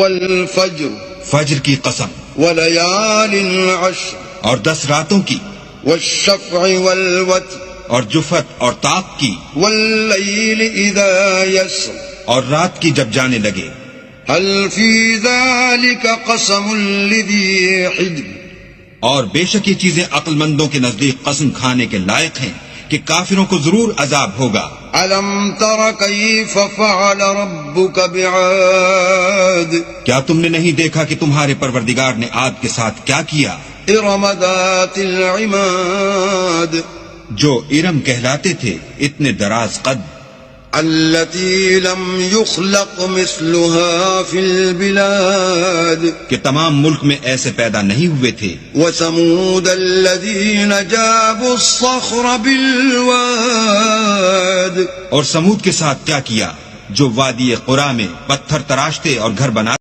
والفجر فجر کی قسم، وليال عشر اور 10 راتوں کی، والشفع والوتر اور جفت اور طاق کی، والليل إذا يسر اور رات کی جب جانے لگے۔ هل في ذلك قسم لذي حجر اور بے شک یہ چیزیں عقل مندوں کے نزدیک قسم کھانے کے لائق ہیں کہ کافروں کو ضرور عذاب ہوگا۔ ألم تر كيف فعل ربك بعاد کیا تم نے نہیں دیکھا کہ تمہارے پروردگار نے عاد کے ساتھ کیا کیا؟ إرم ذات العماد جو ارم کہلاتے تھے، اتنے دراز قد، التي لم يخلق مثلها في البلاد کہ تمام ملک میں ایسے پیدا نہیں ہوئے تھے۔ وثمود الذين جابوا الصخر بالواد اور سمود کے ساتھ کیا کیا جو وادی قرا میں پتھر تراشتے اور گھر بناتے